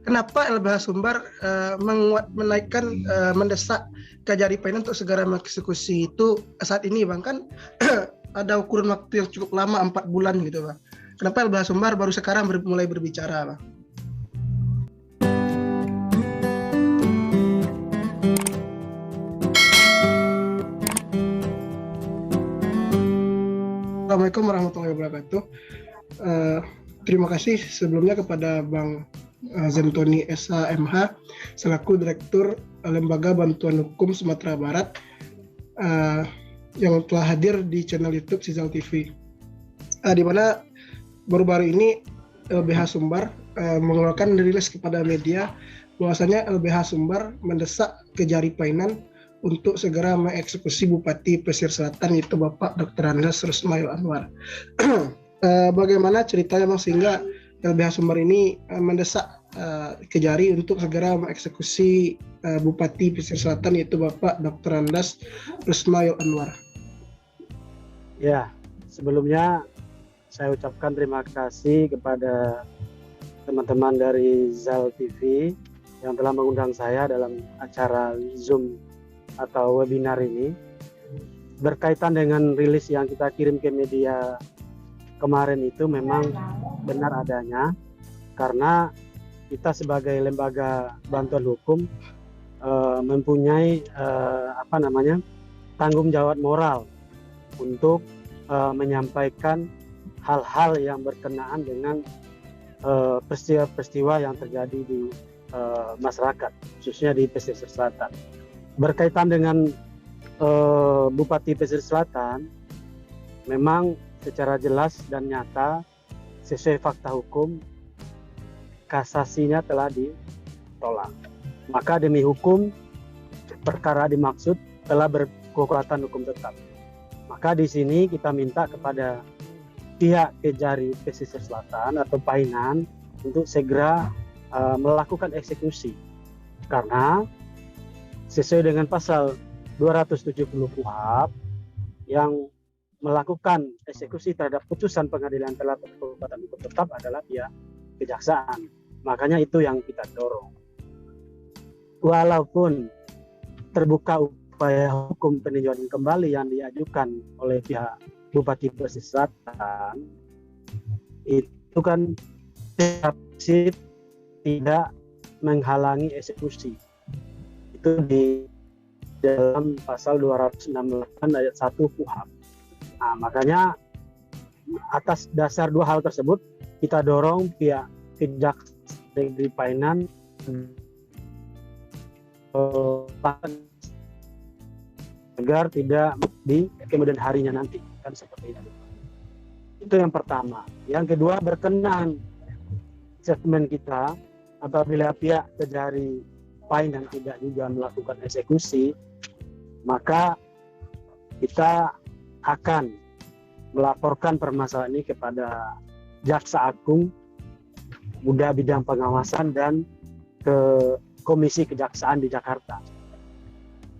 kenapa LBH Sumbar mendesak Kejari Painan untuk segera mengeksekusi itu saat ini, Bang? Kan ada ukuran waktu yang cukup lama, 4 bulan gitu, Bang. Kenapa LBH Sumbar baru sekarang mulai berbicara, Bang? Assalamualaikum warahmatullahi wabarakatuh. Terima kasih sebelumnya kepada Bang Zentoni SHMH selaku Direktur Lembaga Bantuan Hukum Sumatera Barat yang telah hadir di channel YouTube Sizal TV, di mana baru-baru ini LBH Sumbar mengeluarkan rilis kepada media bahwasanya LBH Sumbar mendesak Kejari Painan untuk segera mengeksekusi Bupati Pesisir Selatan, yaitu Bapak Dr. Andes Rusmail Anwar. Bagaimana ceritanya, Bang, sehingga LBH Sumbar ini mendesak Kejari untuk segera mengeksekusi Bupati Pesisir Selatan, yaitu Bapak Dr. Andes Rusmail Anwar? Ya, sebelumnya saya ucapkan terima kasih kepada teman-teman dari ZAL TV yang telah mengundang saya dalam acara Zoom atau webinar ini berkaitan dengan rilis yang kita kirim ke media kemarin. Itu memang benar adanya, karena kita sebagai lembaga bantuan hukum mempunyai tanggung jawab moral untuk menyampaikan hal-hal yang berkenaan dengan peristiwa-peristiwa yang terjadi di masyarakat, khususnya di Pesisir Selatan. Berkaitan dengan Bupati Pesisir Selatan, memang secara jelas dan nyata sesuai fakta hukum kasasinya telah ditolak. Maka demi hukum perkara dimaksud telah berkekuatan hukum tetap. Maka di sini kita minta kepada pihak Kejari Pesisir Selatan atau Painan untuk segera melakukan eksekusi, karena sesuai dengan pasal 270 KUHP yang melakukan eksekusi terhadap putusan pengadilan telah berkekuatan hukum tetap adalah pihak kejaksaan. Makanya itu yang kita dorong. Walaupun terbuka upaya hukum peninjauan kembali yang diajukan oleh pihak Bupati Pesisir Selatan, itu kan tidak menghalangi eksekusi. Itu di dalam pasal 268 ayat 1 KUHP. Nah, makanya atas dasar dua hal tersebut kita dorong pihak Kejaksaan Negeri Painan agar tidak di kemudian harinya nanti, kan seperti itu. Itu yang pertama. Yang kedua, berkenan statement kita apabila pihak Kejari Painan tidak juga melakukan eksekusi, maka kita akan melaporkan permasalahan ini kepada Jaksa Agung, Muda Bidang Pengawasan, dan ke Komisi Kejaksaan di Jakarta.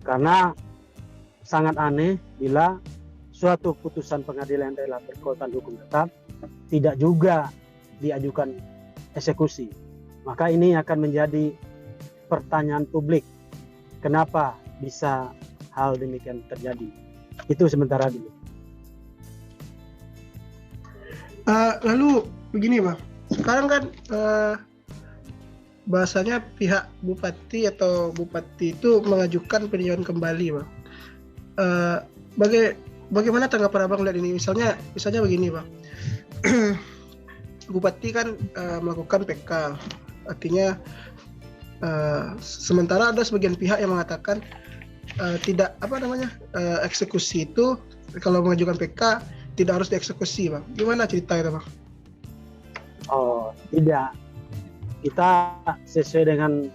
Karena sangat aneh bila suatu putusan pengadilan yang telah berkekuatan hukum tetap tidak juga diajukan eksekusi. Maka ini akan menjadi pertanyaan publik, kenapa bisa hal demikian terjadi. Itu sementara dulu. Lalu begini, Bang, sekarang kan bahasanya pihak bupati atau bupati itu mengajukan peninjauan kembali, Bang. Bagaimana tanggapan Abang melihat ini? Misalnya begini, Bang. Bupati kan melakukan PK, artinya sementara ada sebagian pihak yang mengatakan tidak eksekusi itu kalau mengajukan PK tidak harus dieksekusi, Bang. Gimana cerita itu, Bang? Oh, tidak. Kita sesuai dengan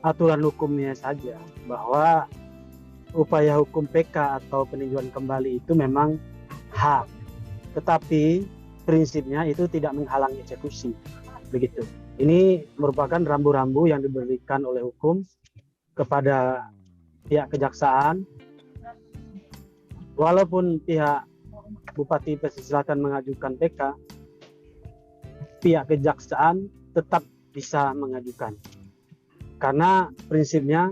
aturan hukumnya saja, bahwa upaya hukum PK atau peninjauan kembali itu memang hak, tetapi prinsipnya itu tidak menghalangi eksekusi, begitu. Ini merupakan rambu-rambu yang diberikan oleh hukum kepada pihak kejaksaan. Walaupun pihak Bupati Pesisir Selatan mengajukan PK, pihak kejaksaan tetap bisa mengajukan. Karena prinsipnya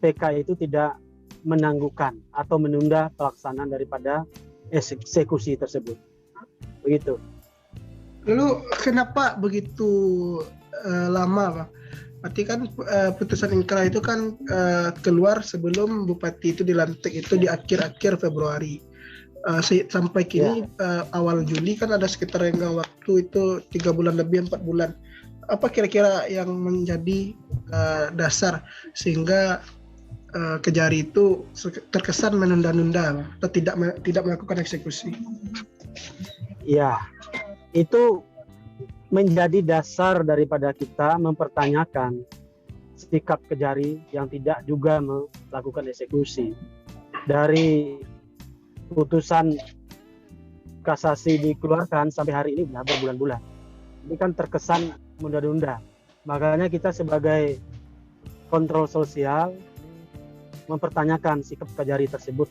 PK itu tidak menangguhkan atau menunda pelaksanaan daripada eksekusi tersebut. Begitu. Lalu kenapa begitu lama, Pak? Berarti kan putusan inkrah itu kan keluar sebelum Bupati itu dilantik itu di akhir-akhir Februari. Sampai kini awal Juli kan ada sekitar renggang waktu itu 3 bulan lebih 4 bulan. Apa kira-kira yang menjadi dasar sehingga Kejari itu terkesan menunda-nunda atau tidak melakukan eksekusi? Ya, itu menjadi dasar daripada kita mempertanyakan sikap Kejari yang tidak juga melakukan eksekusi. Dari putusan kasasi dikeluarkan sampai hari ini sudah berbulan-bulan. Ini kan terkesan menunda-nunda. Makanya kita sebagai kontrol sosial mempertanyakan sikap Kejari tersebut.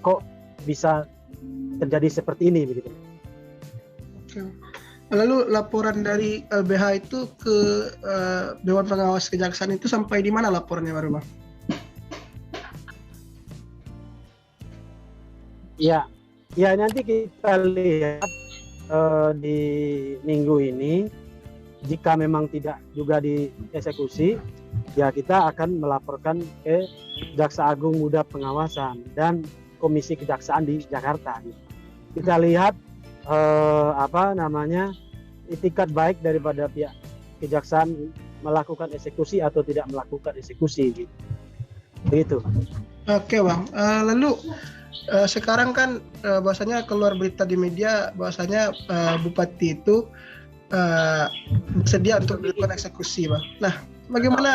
Kok bisa terjadi seperti ini begitu? Lalu laporan dari LBH itu ke Dewan Pengawas Kejaksaan itu sampai di mana laporannya, baru, Bang? Ya, nanti kita lihat di minggu ini. Jika memang tidak juga dieksekusi, ya kita akan melaporkan ke Jaksa Agung Muda Pengawasan dan Komisi Kejaksaan di Jakarta. Kita lihat itikat baik daripada pihak kejaksaan melakukan eksekusi atau tidak melakukan eksekusi, begitu. Oke, Bang. Lalu sekarang kan bahwasanya keluar berita di media bahwasanya Bupati itu bersedia untuk dilakukan eksekusi, Bang. Nah, bagaimana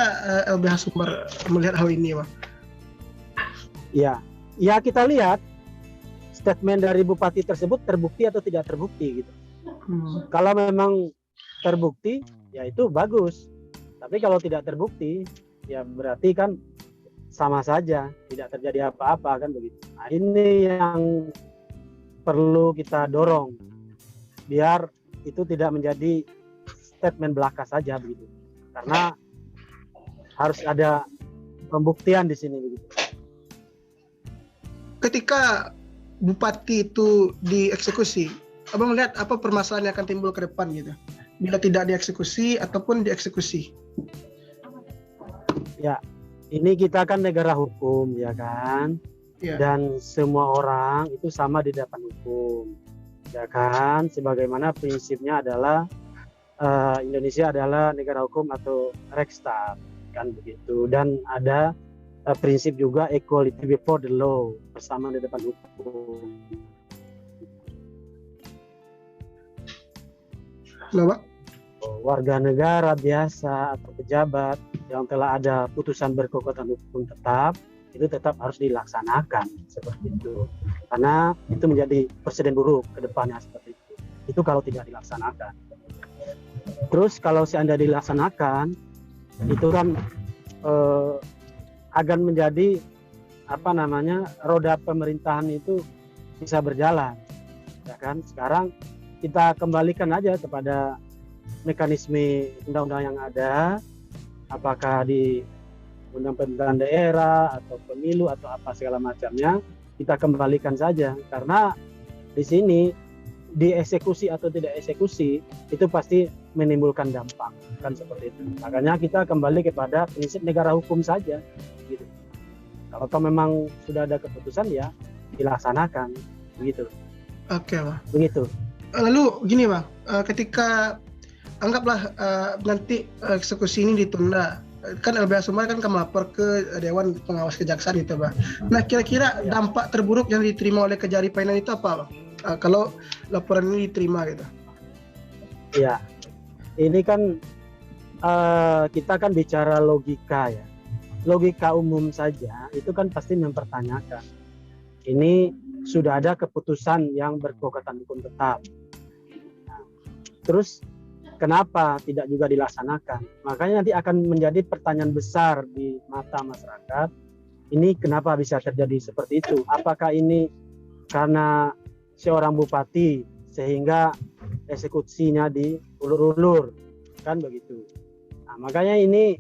LBH Sumbar melihat hal ini, Bang? Ya kita lihat statement dari Bupati tersebut terbukti atau tidak terbukti gitu. Kalau memang terbukti, ya itu bagus. Tapi kalau tidak terbukti, ya berarti kan sama saja, tidak terjadi apa-apa kan begitu. Nah, ini yang perlu kita dorong biar itu tidak menjadi statement belaka saja begitu. Karena harus ada pembuktian di sini begitu. Ketika Bupati itu dieksekusi, Abang lihat apa permasalahan yang akan timbul ke depan gitu? Bila tidak dieksekusi ataupun dieksekusi? Ya, ini kita kan negara hukum, ya kan? Ya. Dan semua orang itu sama di depan hukum, ya kan? Sebagaimana prinsipnya adalah Indonesia adalah negara hukum atau Rechtsstaat, kan begitu. Dan ada prinsip juga equality before the law, bersama di depan hukum. Kenapa? Warga negara biasa atau pejabat yang telah ada putusan berkekuatan hukum tetap, itu tetap harus dilaksanakan seperti itu. Karena itu menjadi presiden buruk ke depannya seperti itu. Itu kalau tidak dilaksanakan. Terus kalau seandainya dilaksanakan, itu kan akan menjadi roda pemerintahan itu bisa berjalan, ya kan? Sekarang kita kembalikan aja kepada mekanisme undang-undang yang ada, apakah di undang pemerintahan daerah atau pemilu atau apa segala macamnya, kita kembalikan saja. Karena di sini dieksekusi atau tidak eksekusi itu pasti menimbulkan dampak, kan seperti itu. Makanya kita kembali kepada prinsip negara hukum saja gitu. Kalau memang sudah ada keputusan, ya dilaksanakan begitu. Oke, Pak. Begitu. Lalu gini, Bang, ketika anggaplah nanti eksekusi ini ditunda, kan LBH Sumbar kan melapor ke Dewan Pengawas Kejaksaan itu, Bang. Nah, kira-kira dampak terburuk yang diterima oleh Kejari Painan itu apa, Bang? Kalau laporan ini diterima gitu. Ya, ini kan kita kan bicara logika ya. Logika umum saja itu kan pasti mempertanyakan. Ini sudah ada keputusan yang berkekuatan hukum tetap. Nah, terus kenapa tidak juga dilaksanakan? Makanya nanti akan menjadi pertanyaan besar di mata masyarakat. Ini kenapa bisa terjadi seperti itu? Apakah ini karena seorang bupati sehingga eksekusinya diulur-ulur, kan begitu. Nah, makanya ini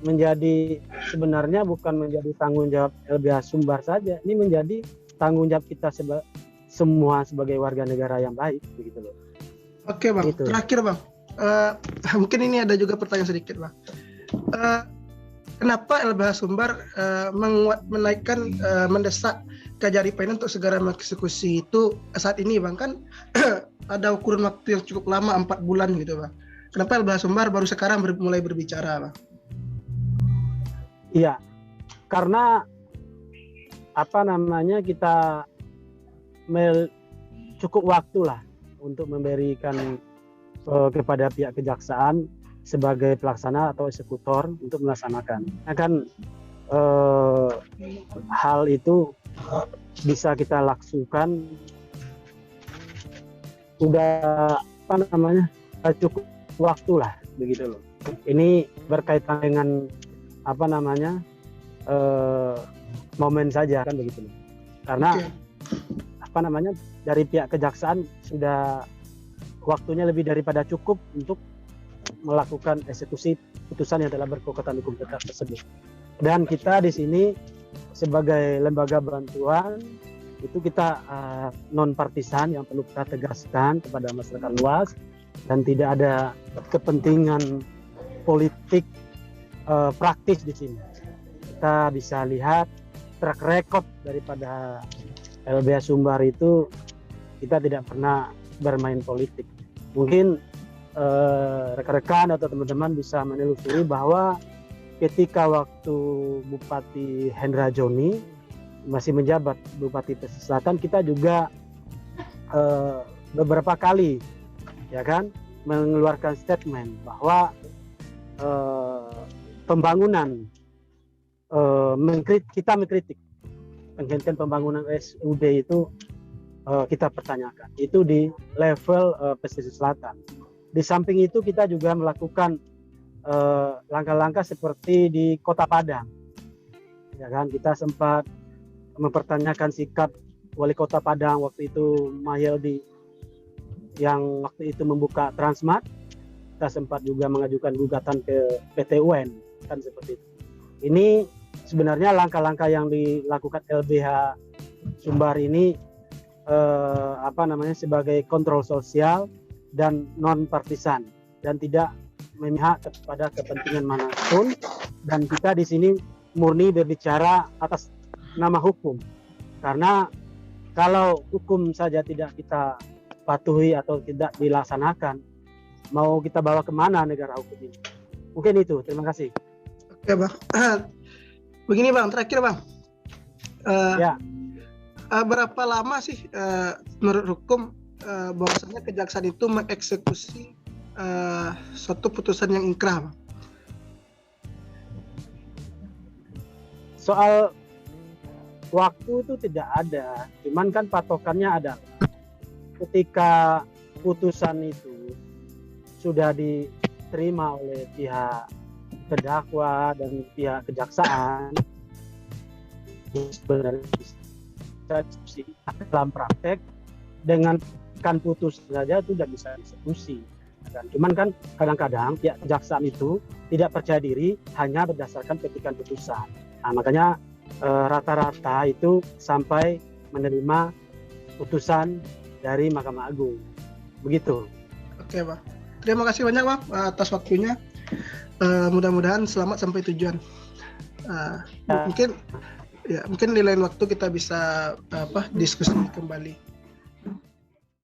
menjadi sebenarnya bukan menjadi tanggung jawab LBH Sumbar saja, ini menjadi tanggung jawab kita semua sebagai warga negara yang baik, begitu loh. Oke Bang, Gitu. terakhir Bang, mungkin ini ada juga pertanyaan sedikit Bang. Kenapa LBH Sumbar menaikkan mendesak Kajari Painan untuk segera mengeksekusi itu saat ini Bang? Kan ada ukuran waktu yang cukup lama, 4 bulan gitu Bang. Kenapa LBH Sumbar baru sekarang mulai berbicara Bang? Iya, karena kita cukup waktu lah untuk memberikan kepada pihak kejaksaan sebagai pelaksana atau eksekutor untuk melaksanakan. Kan hal itu bisa kita lakukan udah cukup waktu lah, begitu loh. Ini berkaitan dengan momen saja, kan begitu loh. Karena dari pihak kejaksaan sudah waktunya lebih daripada cukup untuk melakukan eksekusi putusan yang telah berkekuatan hukum tetap tersebut. Dan kita di sini sebagai lembaga bantuan itu kita non partisan yang perlu kita tegaskan kepada masyarakat luas, dan tidak ada kepentingan politik praktis di sini. Kita bisa lihat track record daripada LBH Sumbar itu, kita tidak pernah bermain politik. Mungkin rekan-rekan atau teman-teman bisa menelusuri bahwa ketika waktu Bupati Hendra Joni masih menjabat Bupati Pesisir Selatan, kita juga beberapa kali mengeluarkan statement bahwa pembangunan kita mengkritik penghentian pembangunan SUD itu kita pertanyakan itu di level pesisir selatan. Di samping itu kita juga melakukan langkah-langkah seperti di Kota Padang, kita sempat mempertanyakan sikap Wali Kota Padang waktu itu, Mahyeldi, yang waktu itu membuka Transmart. Kita sempat juga mengajukan gugatan ke PT UN, kan seperti itu. Ini sebenarnya langkah-langkah yang dilakukan LBH Sumbar ini sebagai kontrol sosial dan non partisan, dan tidak memihak kepada kepentingan manapun, dan kita di sini murni berbicara atas nama hukum. Karena kalau hukum saja tidak kita patuhi atau tidak dilaksanakan, mau kita bawa kemana negara hukum ini? Mungkin itu. Terima kasih. Oke Bang. Begini Bang, terakhir Bang. Berapa lama sih menurut hukum bahwasanya kejaksaan itu mengeksekusi suatu putusan yang ingkrah Bang? Soal waktu itu tidak ada, cuman kan patokannya ada. Ketika putusan itu sudah diterima oleh pihak terdakwa dan pihak kejaksaan, sebenarnya bisa diskusi. Dalam praktek dengan kan putus saja itu tidak bisa diskusi. Cuman kan kadang-kadang pihak kejaksaan itu tidak percaya diri hanya berdasarkan petikan putusan. Nah, makanya rata-rata itu sampai menerima putusan dari Mahkamah Agung. Begitu. Oke, Pak. Terima kasih banyak, Pak, atas waktunya. Mudah-mudahan selamat sampai tujuan. Mungkin di lain waktu kita bisa diskusi kembali.